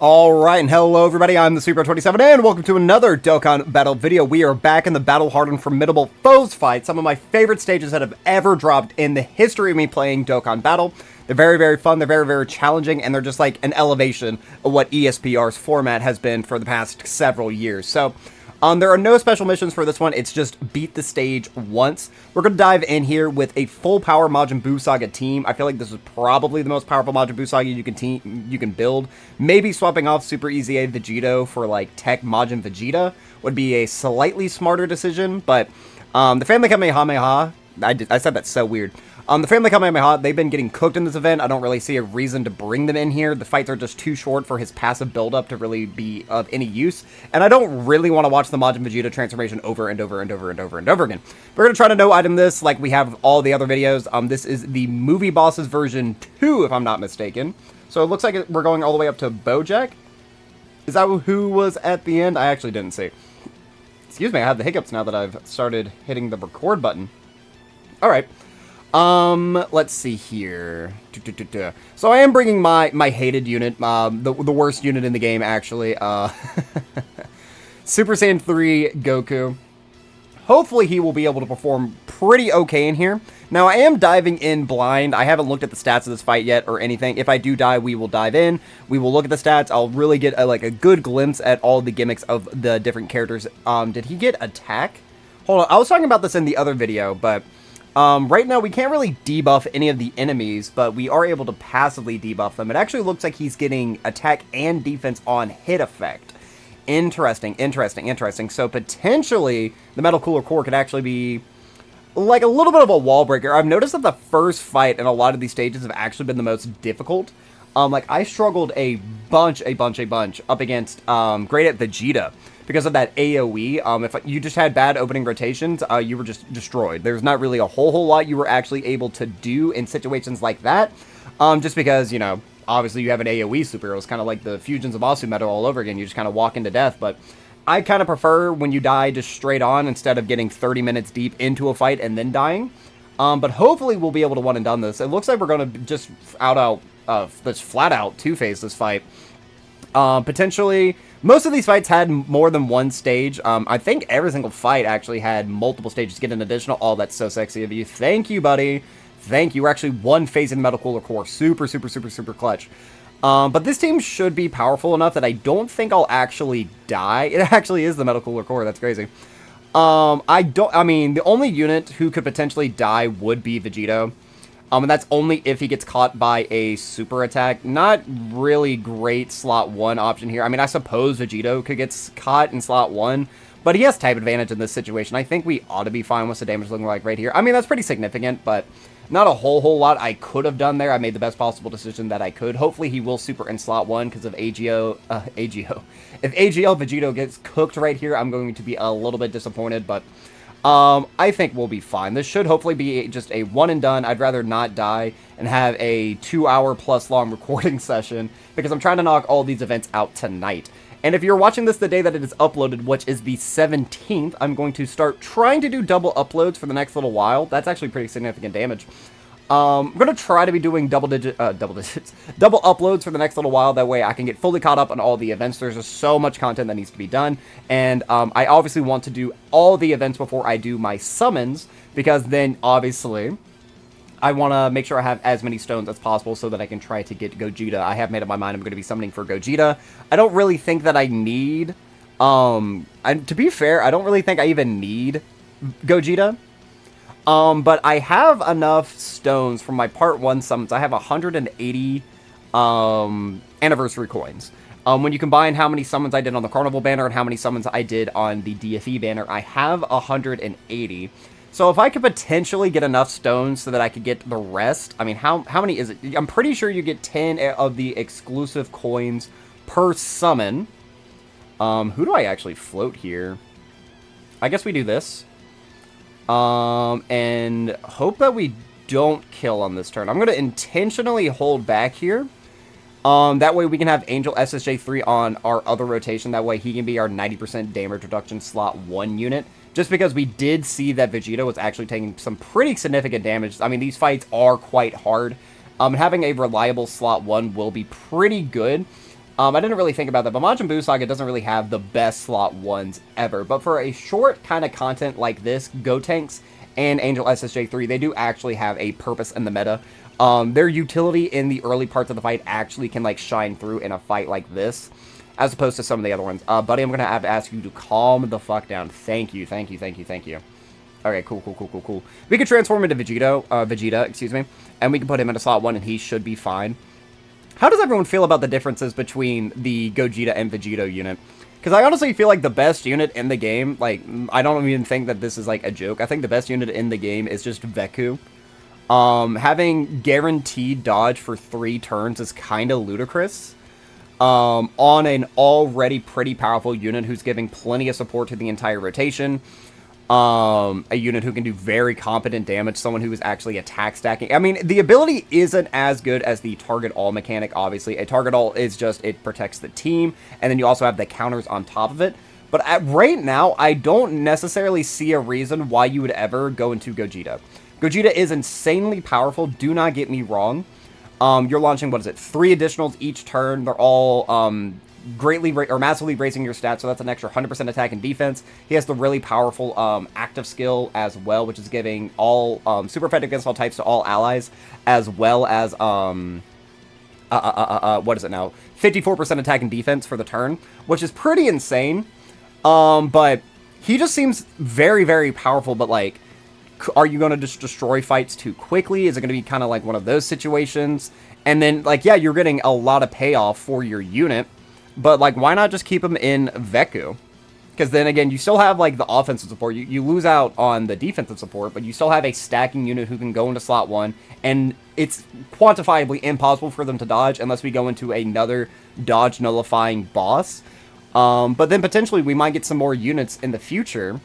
Alright, and hello everybody, I'm the Super27, and welcome to another Dokkan Battle video. We are back in the Battle-Hardened Formidable FOES fight, some of my favorite stages that have ever dropped in the history of me playing Dokkan Battle. They're very, very fun, they're very, very challenging, and they're just like an elevation of what ESPR's format has been for the past several years. So, there are no special missions for this one, it's just beat the stage once. We're going to dive in here with a full power Majin Buu Saga team. I feel like this is probably the most powerful Majin Buu Saga you can build. Maybe swapping off Super Easy A Vegito for like Tech Majin Vegeta would be a slightly smarter decision, but the Family Kamehameha, I said that so weird. The Family Kamehameha, they've been getting cooked in this event. I don't really see a reason to bring them in here. The fights are just too short for his passive buildup to really be of any use. And I don't really want to watch the Majin Vegeta transformation over and over and over and over and over again. We're going to try to no-item this like we have all the other videos. This is the Movie Bosses version 2, if I'm not mistaken. So it looks like we're going all the way up to Bojack. Is that who was at the end? I actually didn't see. Excuse me, I have the hiccups now that I've started hitting the record button. Alright. Let's see here. So I am bringing my hated unit, the worst unit in the game, actually. Super Saiyan 3 Goku. Hopefully he will be able to perform pretty okay in here. Now, I am diving in blind. I haven't looked at the stats of this fight yet or anything. If I do die, we will dive in. We will look at the stats. I'll really get a good glimpse at all the gimmicks of the different characters. Did he get attack? Hold on, I was talking about this in the other video, but... right now, we can't really debuff any of the enemies, but we are able to passively debuff them. It actually looks like he's getting attack and defense on hit effect. Interesting, interesting, interesting. So, potentially, the Metal Cooler Core could actually be, like, a little bit of a wall breaker. I've noticed that the first fight in a lot of these stages have actually been the most difficult. Like, I struggled a bunch up against, Great at Vegeta. Because of that AoE, if you just had bad opening rotations, you were just destroyed. There's not really a whole lot you were actually able to do in situations like that. Just because, you know, obviously you have an AoE superhero. It's kind of like the Fusions of Asu Metal all over again. You just kind of walk into death. But I kind of prefer when you die just straight on instead of getting 30 minutes deep into a fight and then dying. But hopefully we'll be able to one and done this. It looks like we're going to just flat out two-phase this fight. Potentially... Most of these fights had more than one stage. I think every single fight actually had multiple stages. Get an additional... Oh, that's so sexy of you. Thank you, buddy. Thank you. We're actually one phase in the Metal Cooler Core. Super, super, super, super clutch. But this team should be powerful enough that I don't think I'll actually die. It actually is the Metal Cooler Core. That's crazy. I mean, the only unit who could potentially die would be Vegito. And that's only if he gets caught by a super attack. Not really great slot 1 option here. I mean, I suppose Vegito could get caught in slot 1, but he has type advantage in this situation. I think we ought to be fine with the damage looking like right here. I mean, that's pretty significant, but not a whole lot I could have done there. I made the best possible decision that I could. Hopefully he will super in slot 1 because of AGO. If AGL Vegito gets cooked right here, I'm going to be a little bit disappointed, but... I think we'll be fine. This should hopefully be just a one and done. I'd rather not die and have a 2-hour+ long recording session because I'm trying to knock all these events out tonight. And if you're watching this the day that it is uploaded, which is the 17th, I'm going to start trying to do double uploads for the next little while. That's actually pretty significant damage. I'm going to try to be doing double uploads for the next little while. That way I can get fully caught up on all the events. There's just so much content that needs to be done. And I obviously want to do all the events before I do my summons. Because then, obviously, I want to make sure I have as many stones as possible so that I can try to get Gogeta. I have made up my mind I'm going to be summoning for Gogeta. I don't really think that I need... to be fair, I don't really think I even need Gogeta. But I have enough stones from my part 1 summons. I have 180, anniversary coins. When you combine how many summons I did on the Carnival banner and how many summons I did on the DFE banner, I have 180. So if I could potentially get enough stones so that I could get the rest, I mean, how many is it? I'm pretty sure you get 10 of the exclusive coins per summon. Who do I actually float here? I guess we do this. And hope that we don't kill on this turn. I'm going to intentionally hold back here. That way we can have Angel SSJ3 on our other rotation. That way he can be our 90% damage reduction slot 1 unit. Just because we did see that Vegeta was actually taking some pretty significant damage. I mean, these fights are quite hard. Having a reliable slot 1 will be pretty good. I didn't really think about that, but Majin Buu Saga doesn't really have the best slot 1s ever. But for a short kind of content like this, Gotenks and Angel SSJ3, they do actually have a purpose in the meta. Their utility in the early parts of the fight actually can, like, shine through in a fight like this, as opposed to some of the other ones. Buddy, I'm going to have to ask you to calm the fuck down. Thank you, thank you, thank you, thank you. Okay, cool. We could transform into Vegeta, excuse me, and we can put him into slot 1, and he should be fine. How does everyone feel about the differences between the Gogeta and Vegito unit? Because I honestly feel like the best unit in the game, like, I don't even think that this is, like, a joke. I think the best unit in the game is just Veku. Having guaranteed dodge for 3 turns is kind of ludicrous. On an already pretty powerful unit who's giving plenty of support to the entire rotation. A unit who can do very competent damage, someone who is actually attack stacking. I mean, the ability isn't as good as the target all mechanic, obviously. A target all is just, it protects the team, and then you also have the counters on top of it. But right now, I don't necessarily see a reason why you would ever go into Gogeta. Gogeta is insanely powerful, do not get me wrong. You're launching, what is it, 3 additionals each turn. They're all greatly or massively raising your stats, so that's an extra 100% attack and defense. He has the really powerful active skill as well, which is giving all super effective against all types to all allies, as well as what is it now? 54% attack and defense for the turn, which is pretty insane. But he just seems very, very powerful, but like, are you going to just destroy fights too quickly? Is it going to be kind of like one of those situations? And then, like, yeah, you're getting a lot of payoff for your unit, but, like, why not just keep him in Veku? Because then, again, you still have, like, the offensive support. You lose out on the defensive support, but you still have a stacking unit who can go into slot 1, and it's quantifiably impossible for them to dodge unless we go into another dodge nullifying boss. But then, potentially, we might get some more units in the future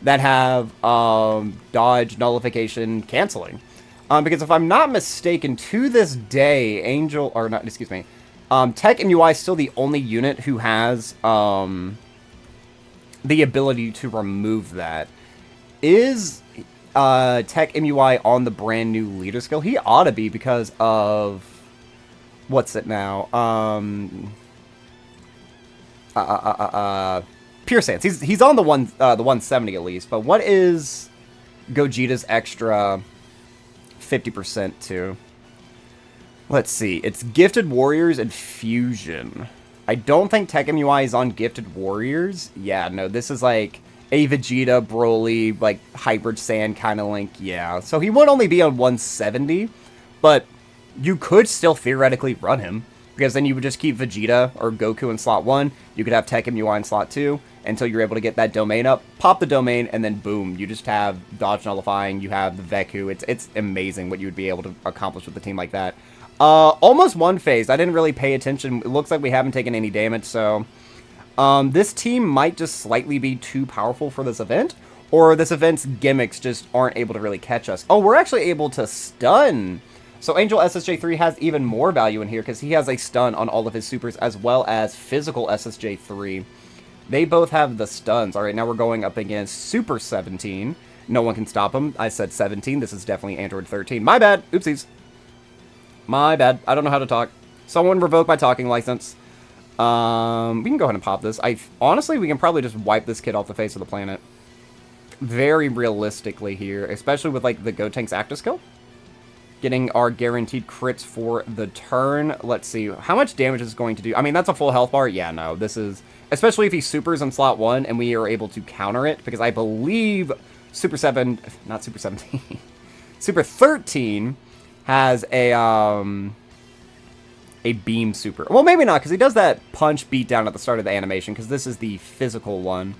that have dodge nullification canceling. Because if I'm not mistaken, to this day, Tech MUI is still the only unit who has the ability to remove that. Is Tech MUI on the brand new leader skill? He ought to be because of... What's it now? Pure Sans. He's on the 170 at least, but what is Gogeta's extra 50% to? Let's see. It's Gifted Warriors and Fusion. I don't think Tech MUI is on Gifted Warriors. Yeah, no, this is like a Vegeta, Broly, like hybrid Saiyan kind of Link. Yeah, so he would only be on 170, but you could still theoretically run him, because then you would just keep Vegeta or Goku in slot 1. You could have Tech MUI in slot 2 until you're able to get that domain up, pop the domain, and then boom, you just have dodge nullifying, you have the Veku. It's amazing what you would be able to accomplish with a team like that. Almost one phase. I didn't really pay attention. It looks like we haven't taken any damage, so this team might just slightly be too powerful for this event, or this event's gimmicks just aren't able to really catch us. Oh, we're actually able to stun. So Angel SSJ3 has even more value in here because he has a stun on all of his supers, as well as physical SSJ3. They both have the stuns. All right, now we're going up against Super 17. No one can stop him. I said 17. This is definitely Android 13. My bad. Oopsies. My bad. I don't know how to talk. Someone revoke my talking license. We can go ahead and pop this. Honestly, we can probably just wipe this kid off the face of the planet. Very realistically here, especially with, like, the Gotenks active skill. Getting our guaranteed crits for the turn. Let's see. How much damage is going to do? I mean, that's a full health bar. Yeah, no. This is... Especially if he supers in slot 1 and we are able to counter it. Because I believe Super 7... Not Super 17. Super 13 has a beam super. Well, maybe not, because he does that punch beat down at the start of the animation. Because this is the physical one.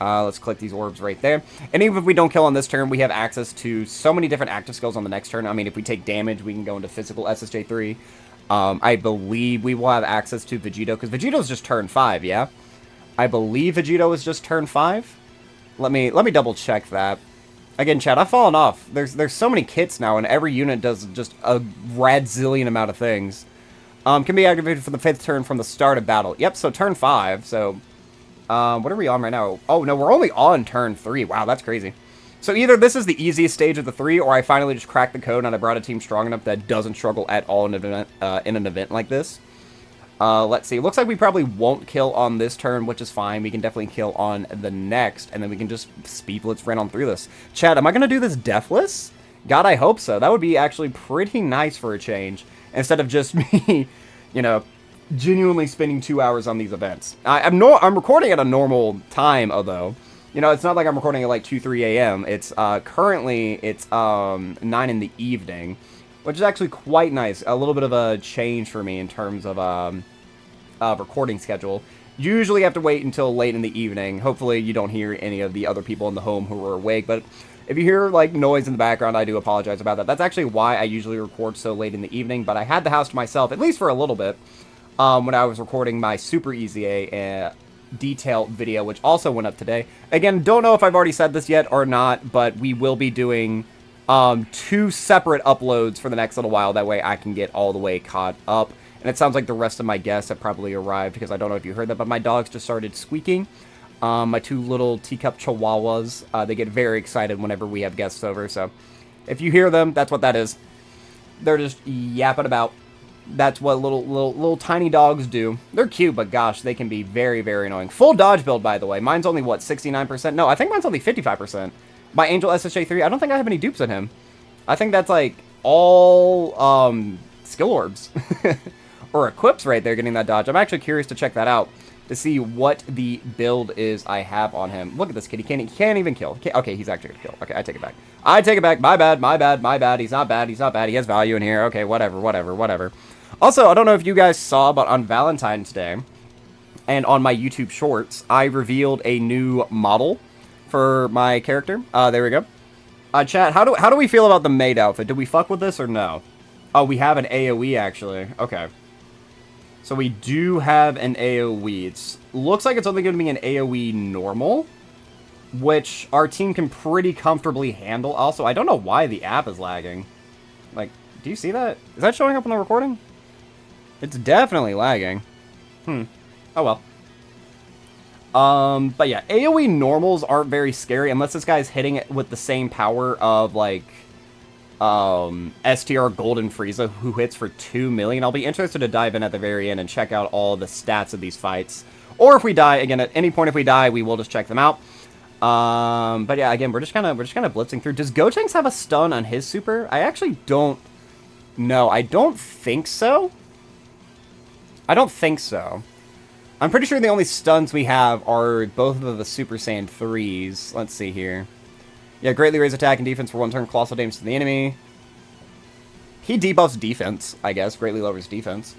Let's click these orbs right there. And even if we don't kill on this turn, we have access to so many different active skills on the next turn. I mean, if we take damage, we can go into physical SSJ3. I believe we will have access to Vegito, because Vegito's just turn 5, yeah? I believe Vegito is just turn 5. Let me double check that. Again, chat, I've fallen off. There's so many kits now, and every unit does just a radzillion amount of things. Can be activated for the 5th turn from the start of battle. Yep, so turn 5, so... what are we on right now? Oh, no, we're only on turn 3. Wow, that's crazy. So either this is the easiest stage of the 3, or I finally just cracked the code and I brought a team strong enough that doesn't struggle at all in an event like this. Let's see. Looks like we probably won't kill on this turn, which is fine. We can definitely kill on the next, and then we can just speed blitz right on through this. Chat, am I going to do this deathless? God, I hope so. That would be actually pretty nice for a change, instead of just me, you know, genuinely spending 2 hours on these events. I'm recording at a normal time, although. You know, it's not like I'm recording at like 2, 3 a.m. It's, currently, it's, 9 in the evening, which is actually quite nice. A little bit of a change for me in terms of, recording schedule. Usually have to wait until late in the evening. Hopefully you don't hear any of the other people in the home who are awake, but if you hear, like, noise in the background, I do apologize about that. That's actually why I usually record so late in the evening, but I had the house to myself, at least for a little bit, when I was recording my Super Easy A, detailed video, which also went up today. Again, don't know if I've already said this yet or not, but we will be doing 2 separate uploads for the next little while. That way I can get all the way caught up. And it sounds like the rest of my guests have probably arrived, because I don't know if you heard that, but my dogs just started squeaking. My 2 little teacup chihuahuas, they get very excited whenever we have guests over, so if you hear them, that's what that is. They're just yapping about. That's what little tiny dogs do. They're cute, but gosh, they can be very, very annoying. Full dodge build, by the way. Mine's only, what, 69%? No, I think mine's only 55%. My Angel SSJ3, I don't think I have any dupes in him. I think that's, like, all, skill orbs. Or equips right there getting that dodge. I'm actually curious to check that out, to see what the build is I have on him. Look at this kid. He can't even kill. Okay, he's actually gonna kill. Okay, I take it back. I take it back. My bad, my bad, my bad. He's not bad. He's not bad. He has value in here. Okay, whatever, whatever, whatever. Also, I don't know if you guys saw, but on Valentine's Day, and on my YouTube Shorts, I revealed a new model for my character. There we go. Chat, how do we feel about the maid outfit? Do we fuck with this or no? Oh, we have an AoE, actually. Okay. So we do have an AoE. It looks like it's only going to be an AoE normal, which our team can pretty comfortably handle. Also, I don't know why the app is lagging. Like, do you see that? Is that showing up on the recording? It's definitely lagging. Oh well. But yeah, AoE normals aren't very scary unless this guy's hitting it with the same power of, like, STR Golden Frieza, who hits for 2 million. I'll be interested to dive in at the very end and check out all the stats of these fights. Or if we die, again, at any point if we die, we will just check them out. But yeah, again, we're just kind of blitzing through. Does Gotenks have a stun on his super? I actually don't know. I don't think so. I don't think so. I'm pretty sure the only stuns we have are both of the Super Saiyan 3s. Let's see here. Yeah, greatly raise attack and defense for 1 turn, colossal damage to the enemy. He debuffs defense, I guess. Greatly lowers defense.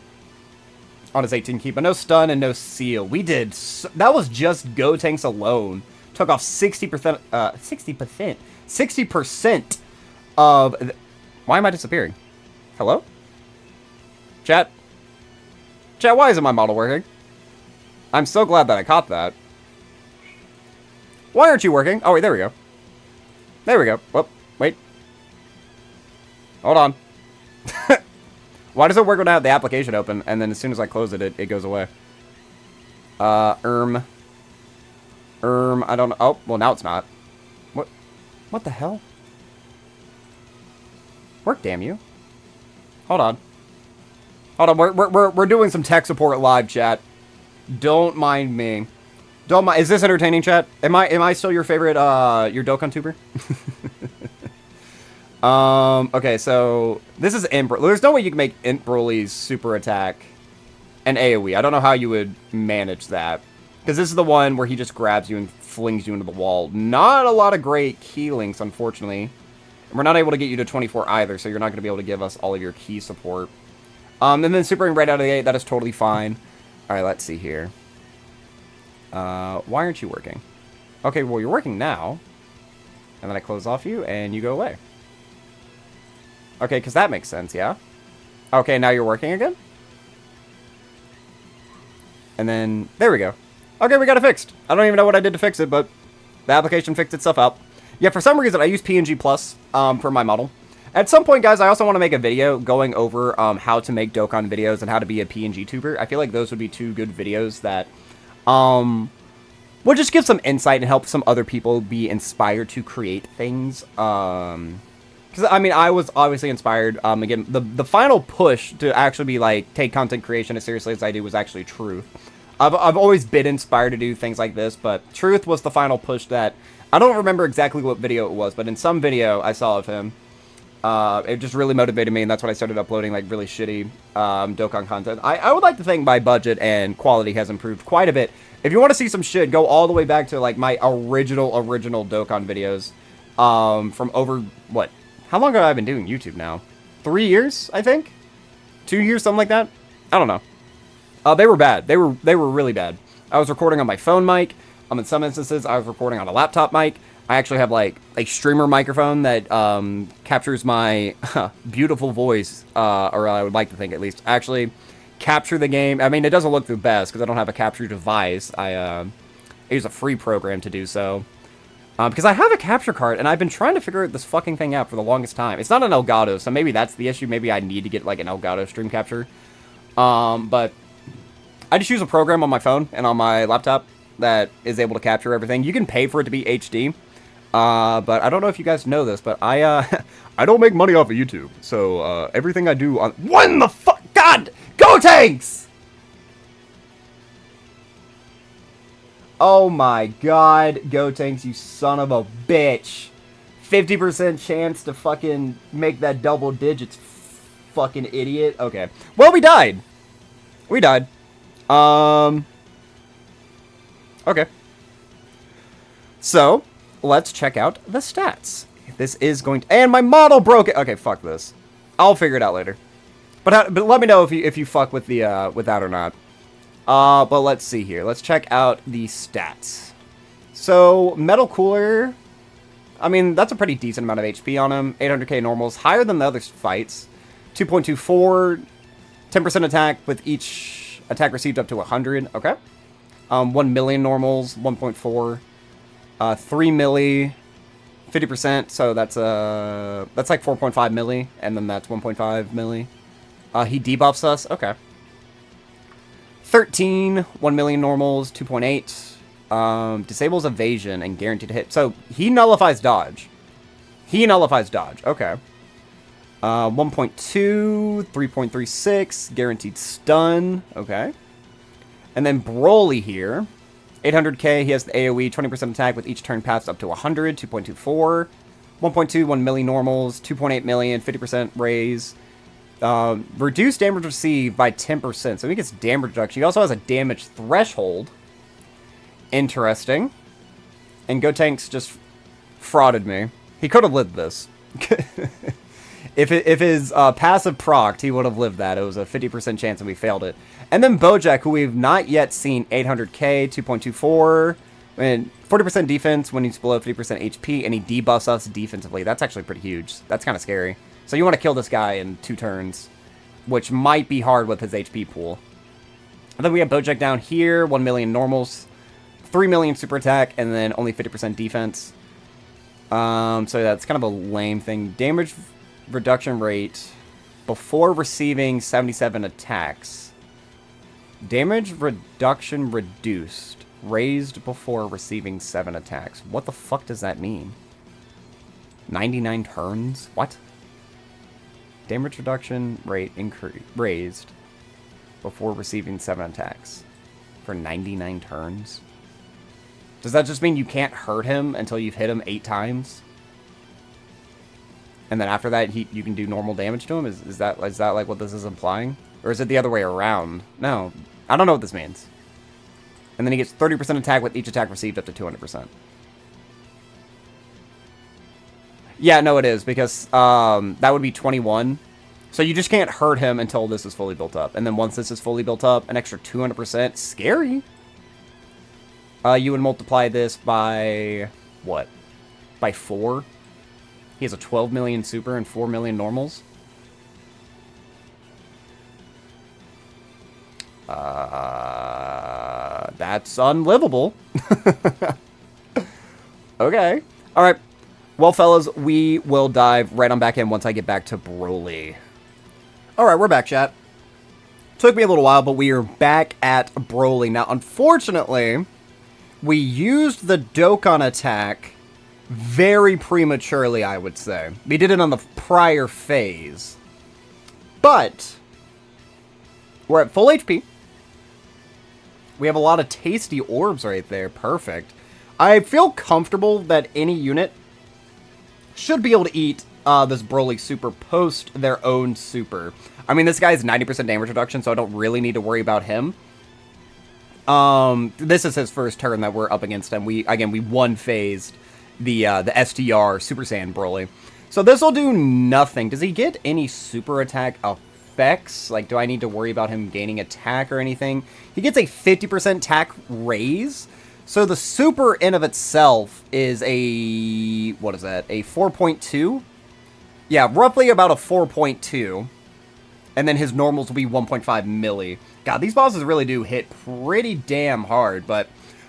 On his 18 key, but no stun and no seal. We did... that was just Gotenks alone. Took off 60%... 60%? 60% of... why am I disappearing? Hello? Chat? Chat, why isn't my model working? I'm so glad that I caught that. Why aren't you working? Oh, wait, there we go. There we go. Whoop, wait. Hold on. Why does it work when I have the application open, and then as soon as I close it, it goes away? I don't know. Oh, well, now it's not. What the hell? Work, damn you. Hold on. Hold on, we're doing some tech support live, chat. Don't mind me. Don't mind. Is this entertaining, chat? Am I still your favorite, your Dokkan tuber? Okay, so this is Imp. There's no way you can make Imp Broly's super attack an AoE. I don't know how you would manage that. Because this is the one where he just grabs you and flings you into the wall. Not a lot of great key links, unfortunately. And we're not able to get you to 24 either, so you're not going to be able to give us all of your key support. And then supering right out of the gate, that is totally fine. Alright, let's see here. Why aren't you working? Okay, well, you're working now. And then I close off you, and you go away. Okay, because that makes sense, yeah? Okay, now you're working again? And then, there we go. Okay, we got it fixed. I don't even know what I did to fix it, but the application fixed itself out. Yeah, for some reason, I use PNG Plus for my model. At some point, guys, I also want to make a video going over how to make Dokkan videos and how to be a PNG tuber. I feel like those would be 2 good videos that would just give some insight and help some other people be inspired to create things. Because Because, I mean, I was obviously inspired. Again, the final push to actually be, like, take content creation as seriously as I do was actually Truth. I've always been inspired to do things like this, but Truth was the final push that... I don't remember exactly what video it was, but in some video I saw of him, it just really motivated me, and that's when I started uploading, like, really shitty Dokkan content. I would like to think my budget and quality has improved quite a bit. If you want to see some shit, go all the way back to, like, my original Dokkan videos from over, what? How long have I been doing YouTube now? 3 years, I think? 2 years, something like that? I don't know. They were bad. They were really bad. I was recording on my phone mic. In some instances, I was recording on a laptop mic. I actually have, like, a streamer microphone that captures my beautiful voice, or I would like to think at least. Actually, capture the game. I mean, it doesn't look the best because I don't have a capture device. I use a free program to do so. Because I have a capture card, and I've been trying to figure this fucking thing out for the longest time. It's not an Elgato, so maybe that's the issue. Maybe I need to get, like, an Elgato stream capture. But I just use a program on my phone and on my laptop that is able to capture everything. You can pay for it to be HD. But I don't know if you guys know this, but I don't make money off of YouTube. So, everything I do on... When the fuck? God! Go Tanks! Oh my god. Go Tanks, you son of a bitch. 50% chance to fucking make that double digits, fucking idiot. Okay. Well, we died. We died. Okay. So, let's check out the stats. This is going to... And my model broke it! Okay, fuck this. I'll figure it out later. But let me know if you fuck with the with that or not. But let's see here. Let's check out the stats. So, Metal Cooler... I mean, that's a pretty decent amount of HP on him. 800k normals. Higher than the other fights. 2.24... 10% attack with each attack received up to 100. Okay. 1 million normals. 1.4. 3 milli. 50%. So that's like 4.5 milli. And then that's 1.5 milli. He debuffs us. Okay. 13. 1 million normals. 2.8. Disables evasion and guaranteed hit. So he nullifies dodge. He nullifies dodge. Okay. 1.2, 3.36, guaranteed stun, okay. And then Broly here, 800k, he has the AoE, 20% attack with each turn passed up to 100, 2.24, 1.2, 1 milli normals, 2.8 million, 50% raise, reduce damage received by 10%, so he gets damage reduction. He also has a damage threshold, interesting, and Gotenks just frauded me. He could have lived this. If his passive procced, he would have lived that. It was a 50% chance and we failed it. And then Bojack, who we've not yet seen, 800k, 2.24, and 40% defense when he's below 50% HP, and he debuffs us defensively. That's actually pretty huge. That's kind of scary. So you want to kill this guy in 2 turns, which might be hard with his HP pool. And then we have Bojack down here, 1 million normals, 3 million super attack, and then only 50% defense. So that's kind of a lame thing. Damage reduction rate before receiving 77 attacks. Damage reduction reduced. Raised before receiving 7 attacks. What the fuck does that mean? 99 turns? What? Damage reduction rate raised before receiving 7 attacks. For 99 turns? Does that just mean you can't hurt him until you've hit him 8 times? And then after that, you can do normal damage to him? Is that like what this is implying? Or is it the other way around? No. I don't know what this means. And then he gets 30% attack with each attack received up to 200%. Yeah, no, it is. Because that would be 21. So you just can't hurt him until this is fully built up. And then once this is fully built up, an extra 200%. Scary. You would multiply this by... what? By 4? He has a 12 million super and 4 million normals. That's unlivable. Okay. Alright. Well, fellas, we will dive right on back in once I get back to Broly. Alright, we're back, chat. Took me a little while, but we are back at Broly. Now, unfortunately, we used the Dokkan attack very prematurely, I would say. We did it on the prior phase. But we're at full HP. We have a lot of tasty orbs right there. Perfect. I feel comfortable that any unit should be able to eat this Broly super post their own super. I mean, this guy's 90% damage reduction, so I don't really need to worry about him. This is his first turn that we're up against him. We one-phased the STR Super Saiyan Broly. So this will do nothing. Does he get any super attack effects? Like, do I need to worry about him gaining attack or anything? He gets a 50% attack raise. So the super in of itself is a, what is that? A 4.2? Yeah, roughly about a 4.2. And then his normals will be 1.5 milli. God, these bosses really do hit pretty damn hard, but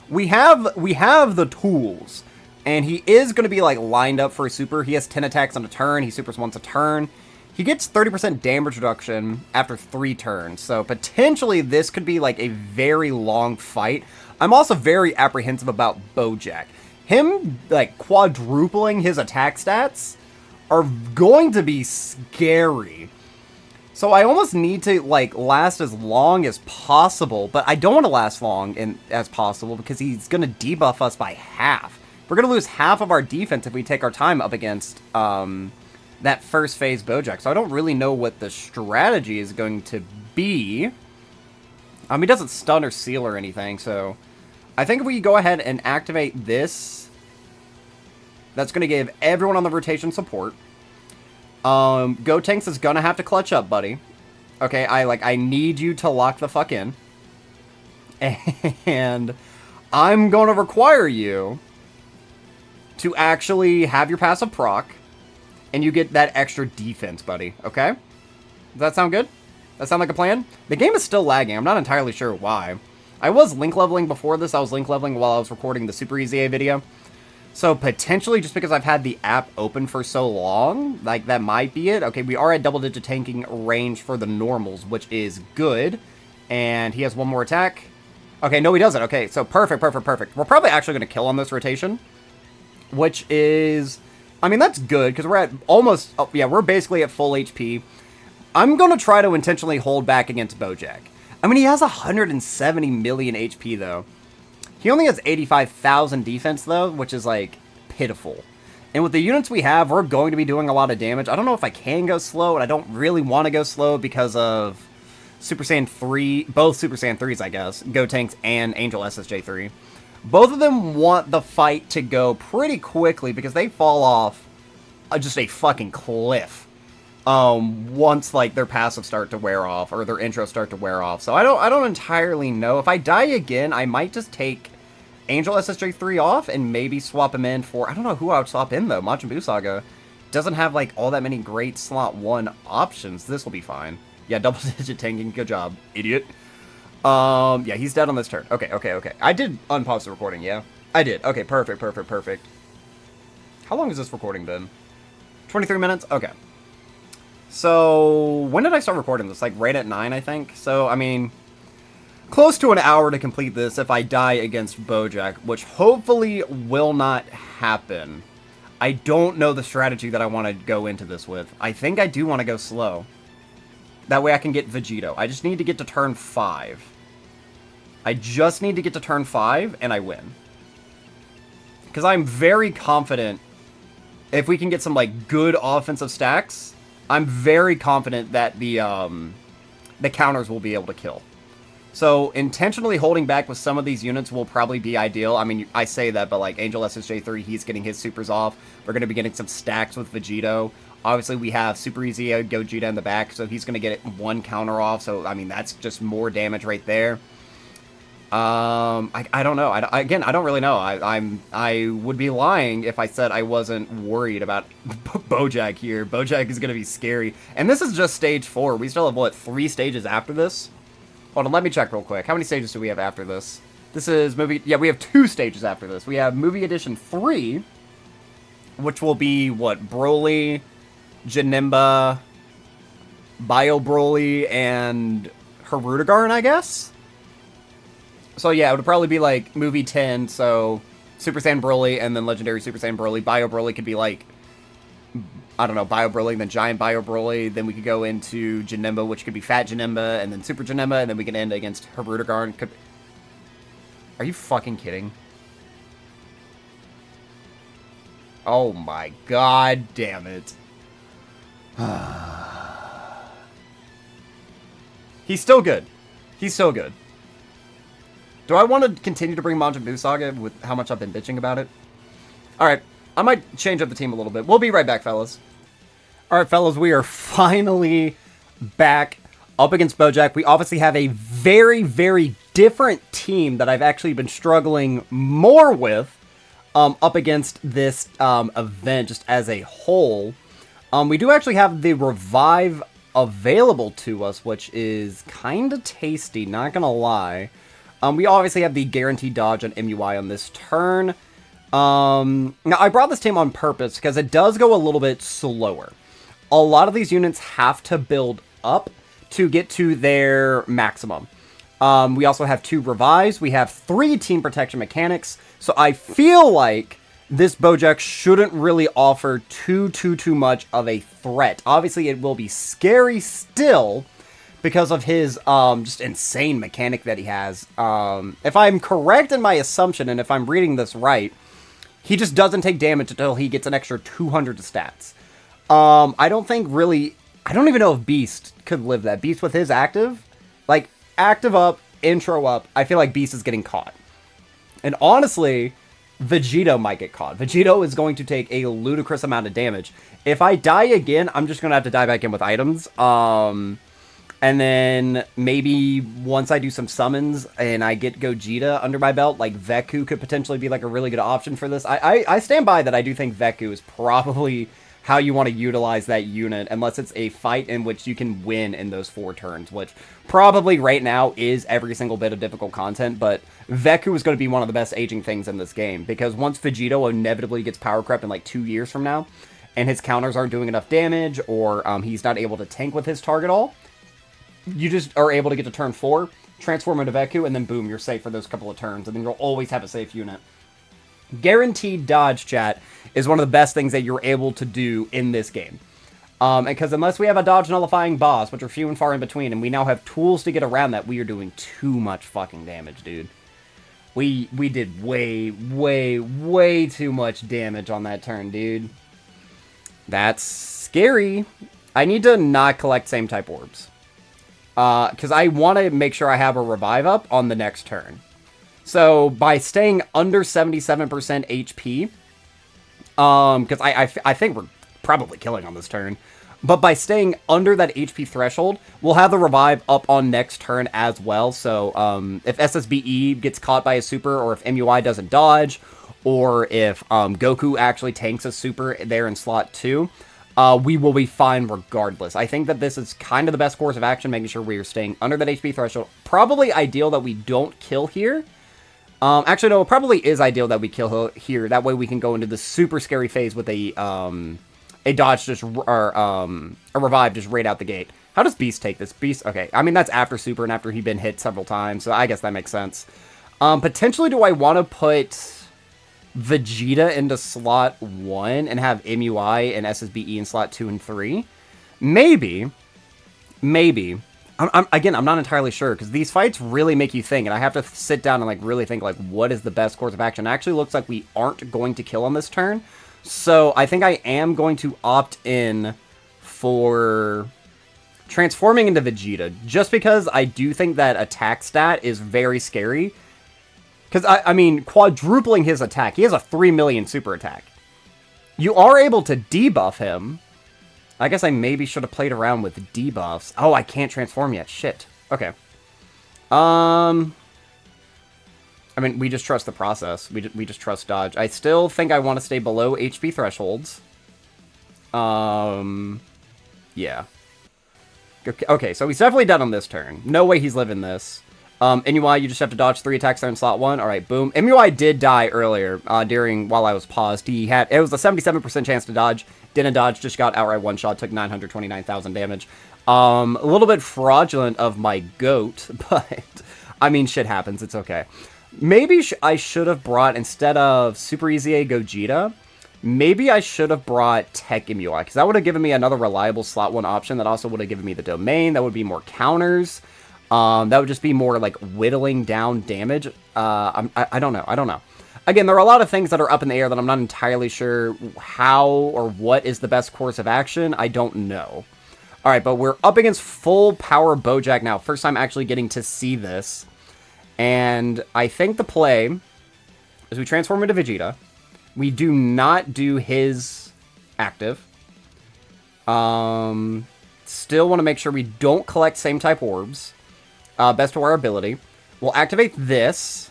we have the tools. And he is going to be, like, lined up for a super. He has 10 attacks on a turn. He supers once a turn. He gets 30% damage reduction after 3 turns. So, potentially, this could be, like, a very long fight. I'm also very apprehensive about Bojack. Him, like, quadrupling his attack stats are going to be scary. So, I almost need to, like, last as long as possible. But I don't want to last long as possible because he's going to debuff us by half. We're going to lose half of our defense if we take our time up against that first phase Bojack. So I don't really know what the strategy is going to be. He doesn't stun or seal or anything, so I think if we go ahead and activate this, that's going to give everyone on the rotation support. Gotenks is going to have to clutch up, buddy. Okay, I need you to lock the fuck in. And I'm going to require you to actually have your passive proc, and you get that extra defense, buddy, okay? Does that sound good? That sound like a plan? The game is still lagging. I'm not entirely sure why. I was link leveling before this. I was link leveling while I was recording the Super Easy A video. So, potentially, just because I've had the app open for so long, like, that might be it. Okay, we are at double-digit tanking range for the normals, which is good. And he has one more attack. Okay, no, he doesn't. Okay, so perfect. We're probably actually going to kill on this rotation. Which is, I mean, that's good, because we're at almost, oh, yeah, we're basically at full HP. I'm going to try to intentionally hold back against Bojack. I mean, he has 170 million HP, though. He only has 85,000 defense, though, which is, like, pitiful. And with the units we have, we're going to be doing a lot of damage. I don't know if I can go slow, and I don't really want to go slow because of Super Saiyan 3, both Super Saiyan 3s, I guess, Gotenks and Angel SSJ3. Both of them want the fight to go pretty quickly because they fall off just a fucking cliff once, like, their passives start to wear off or their intros start to wear off. So I don't entirely know. If I die again, I might just take Angel SSJ3 off and maybe swap him in for, I don't know who I would swap in, though. Majin Buu Saga doesn't have, like, all that many great slot 1 options. This will be fine. Yeah, double-digit tanking. Good job, idiot. Yeah, he's dead on this turn. Okay. I did unpause the recording, yeah? I did. Okay, perfect. How long has this recording been? 23 minutes? Okay. So, when did I start recording this? Like, right at 9, I think? So, I mean, close to an hour to complete this if I die against Bojack, which hopefully will not happen. I don't know the strategy that I want to go into this with. I think I do want to go slow. That way I can get Vegito. I just need to get to turn 5. I just need to get to turn 5, and I win. Because I'm very confident if we can get some, like, good offensive stacks, I'm very confident that the counters will be able to kill. So, intentionally holding back with some of these units will probably be ideal. I mean, I say that, but, like, Angel SSJ3, he's getting his supers off. We're going to be getting some stacks with Vegito. Obviously, we have Super Easy Gogeta in the back, so he's going to get 1 counter off. So, I mean, that's just more damage right there. I don't know. Again, I don't really know. I would be lying if I said I wasn't worried about Bojack here. Bojack is going to be scary. And this is just stage 4. We still have, what, 3 stages after this? Hold on, let me check real quick. How many stages do we have after this? This is movie... Yeah, we have 2 stages after this. We have Movie Edition 3, which will be, what, Broly, Janemba, Bio Broly, and Hirudegarn, I guess? So yeah, it would probably be like movie 10, so Super Saiyan Broly, and then Legendary Super Saiyan Broly. Bio Broly could be like, I don't know, Bio Broly, then Giant Bio Broly. Then we could go into Janemba, which could be Fat Janemba, and then Super Janemba, and then we can end against Hirudegarn. Are you fucking kidding? Oh my god damn it. He's still good. He's still good. Do I want to continue to bring Majin Buu Saga with how much I've been bitching about it? Alright, I might change up the team a little bit. We'll be right back, fellas. Alright, fellas, we are finally back up against Bojack. We obviously have a very, very different team that I've actually been struggling more with up against this event just as a whole. We do actually have the Revive available to us, which is kind of tasty, not gonna lie. We obviously have the Guaranteed Dodge on MUI on this turn. Now, I brought this team on purpose because it does go a little bit slower. A lot of these units have to build up to get to their maximum. We also have 2 Revives. We have 3 Team Protection Mechanics. So I feel like this Bojack shouldn't really offer too much of a threat. Obviously, it will be scary still because of his just insane mechanic that he has. If I'm correct in my assumption, and if I'm reading this right, he just doesn't take damage until he gets an extra 200 to stats. I don't think really... I don't even know if Beast could live that. Beast with his active, like, active up, intro up, I feel like Beast is getting caught. And honestly, Vegito might get caught. Vegito is going to take a ludicrous amount of damage. If I die again, I'm just going to have to die back in with items. And then maybe once I do some summons and I get Gogeta under my belt, like Veku could potentially be like a really good option for this. I stand by that I do think Veku is probably how you want to utilize that unit, unless it's a fight in which you can win in those 4 turns, which probably right now is every single bit of difficult content, but Veku is going to be one of the best aging things in this game, because once Vegito inevitably gets power crept in like 2 years from now, and his counters aren't doing enough damage, or he's not able to tank with his target all, you just are able to get to turn 4, transform into Veku, and then boom, you're safe for those couple of turns, and then you'll always have a safe unit. Guaranteed Dodge, chat, is one of the best things that you're able to do in this game. Because unless we have a dodge nullifying boss, which are few and far in between, and we now have tools to get around that, we are doing too much fucking damage, dude. We did way too much damage on that turn, dude. That's scary. I need to not collect same type orbs. Because I want to make sure I have a revive up on the next turn. So, by staying under 77% HP, because I think we're probably killing on this turn, but by staying under that HP threshold, we'll have the revive up on next turn as well. So, if SSBE gets caught by a super, or if MUI doesn't dodge, or if Goku actually tanks a super there in slot 2, we will be fine regardless. I think that this is kind of the best course of action, making sure we are staying under that HP threshold. Probably ideal that we don't kill here. Actually, no, it probably is ideal that we kill here. That way we can go into the super scary phase with a dodge just, or, a revive just right out the gate. How does Beast take this? Beast, okay. I mean, that's after super and after he's been hit several times, so I guess that makes sense. Potentially, do I want to put Vegeta into slot 1 and have MUI and SSBE in slot 2 and 3? Maybe. I'm not entirely sure, because these fights really make you think, and I have to sit down and like really think, like, what is the best course of action? It actually looks like we aren't going to kill on this turn, so I think I am going to opt in for transforming into Vegeta, just because I do think that attack stat is very scary, because, I mean, quadrupling his attack, he has a 3 million super attack. You are able to debuff him. I guess I maybe should have played around with debuffs. Oh, I can't transform yet. Shit. Okay. I mean, we just trust the process. We just trust dodge. I still think I want to stay below HP thresholds. Yeah. Okay, so he's definitely dead on this turn. No way he's living this. MUI, you just have to dodge 3 attacks there in slot 1. Alright, boom. MUI did die earlier, while I was paused. It was a 77% chance to dodge. Didn't dodge, just got outright one-shot, took 929,000 damage. A little bit fraudulent of my goat, but, I mean, shit happens, it's okay. Maybe I should have brought, instead of Super Easy A Gogeta, maybe I should have brought Tech MUI, because that would have given me another reliable slot 1 option. That also would have given me the domain. That would be more counters. That would just be more, like, whittling down damage. I don't know. Again, there are a lot of things that are up in the air that I'm not entirely sure how or what is the best course of action. I don't know. All right, but we're up against full power Bojack now. First time actually getting to see this. And I think the play is we transform into Vegeta. We do not do his active. Still want to make sure we don't collect same type orbs. Best of our ability. We'll activate this.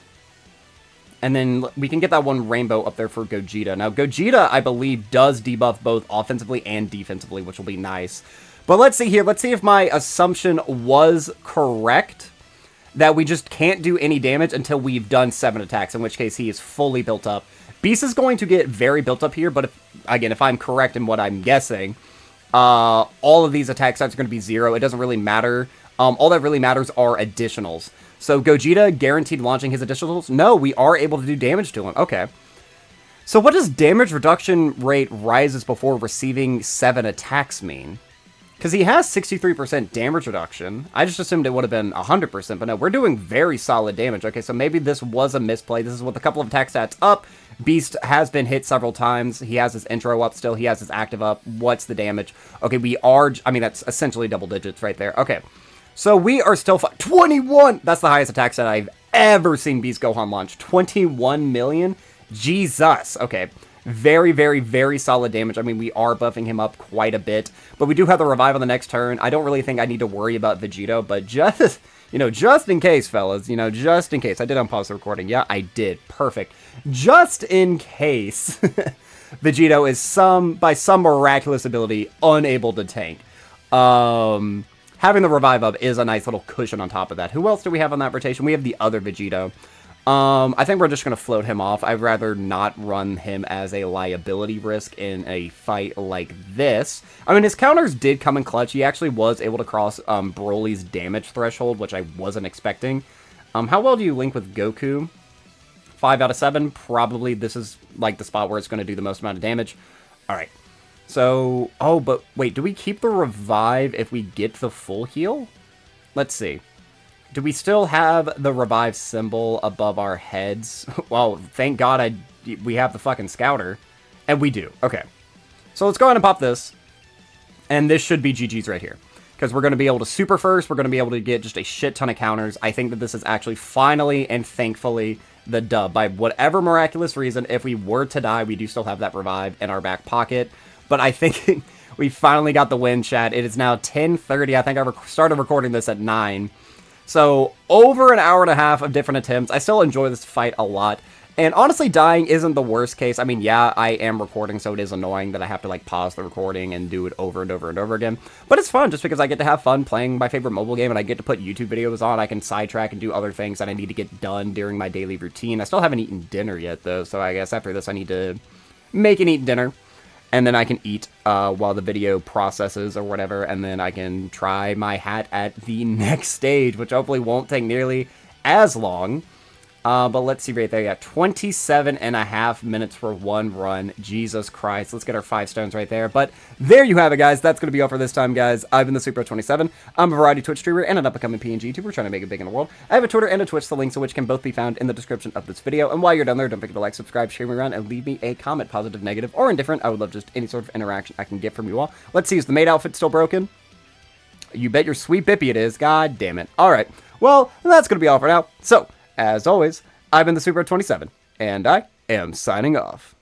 And then we can get that one rainbow up there for Gogeta. Now, Gogeta, I believe, does debuff both offensively and defensively, which will be nice. But let's see here. Let's see if my assumption was correct. That we just can't do any damage until we've done 7 attacks, in which case he is fully built up. Beast is going to get very built up here, but if I'm correct in what I'm guessing, all of these attack stats are going to be 0. It doesn't really matter. All that really matters are additionals. So Gogeta guaranteed launching his additionals? No, we are able to do damage to him. Okay. So what does damage reduction rate rises before receiving 7 attacks mean? Because he has 63% damage reduction. I just assumed it would have been 100%, but no, we're doing very solid damage. Okay, so maybe this was a misplay. This is with a couple of attack stats up. Beast has been hit several times. He has his intro up still. He has his active up. What's the damage? Okay, we are... I mean, that's essentially double digits right there. Okay, so we are still... 21! That's the highest attack stat I've ever seen Beast Gohan launch. 21 million? Jesus. Okay. Very, very, very solid damage. I mean, we are buffing him up quite a bit, but we do have the revive on the next turn. I don't really think I need to worry about Vegito, but just, just in case, fellas, just in case. I did unpause the recording. Yeah, I did. Perfect. Just in case Vegito is by some miraculous ability, unable to tank. Having the revive up is a nice little cushion on top of that. Who else do we have on that rotation? We have the other Vegito. I think we're just going to float him off. I'd rather not run him as a liability risk in a fight like this. I mean, his counters did come in clutch. He actually was able to cross Broly's damage threshold, which I wasn't expecting. How well do you link with Goku? 5 out of 7. Probably this is like the spot where it's going to do the most amount of damage. All right. So, oh, but wait, do we keep the revive if we get the full heal? Let's see. Do we still have the revive symbol above our heads? Well, thank God we have the fucking scouter. And we do. Okay. So let's go ahead and pop this. And this should be GG's right here. Because we're going to be able to super first. We're going to be able to get just a shit ton of counters. I think that this is actually finally and thankfully the dub. By whatever miraculous reason, if we were to die, we do still have that revive in our back pocket. But I think we finally got the win, chat. It is now 10:30. I think I started recording this at 9. So, over an hour and a half of different attempts. I still enjoy this fight a lot. And honestly, dying isn't the worst case. I mean, yeah, I am recording, so it is annoying that I have to, like, pause the recording and do it over and over and over again. But it's fun, just because I get to have fun playing my favorite mobile game, and I get to put YouTube videos on. I can sidetrack and do other things that I need to get done during my daily routine. I still haven't eaten dinner yet, though, so I guess after this I need to make and eat dinner. And then I can eat while the video processes or whatever, and then I can try my hat at the next stage, which hopefully won't take nearly as long. But let's see right there. Yeah, 27.5 minutes for one run. Jesus Christ. Let's get our 5 stones right there. But there you have it, guys. That's going to be all for this time, guys. I've been the Super27. I'm a variety Twitch streamer and an up-and-coming PNG YouTuber trying to make it big in the world. I have a Twitter and a Twitch, the links of which can both be found in the description of this video. And while you're down there, don't forget to like, subscribe, share me around, and leave me a comment, positive, negative, or indifferent. I would love just any sort of interaction I can get from you all. Let's see, is the maid outfit still broken? You bet your sweet bippy it is. God damn it. All right. Well, that's going to be all for now. So, as always, I've been the Super27, and I am signing off.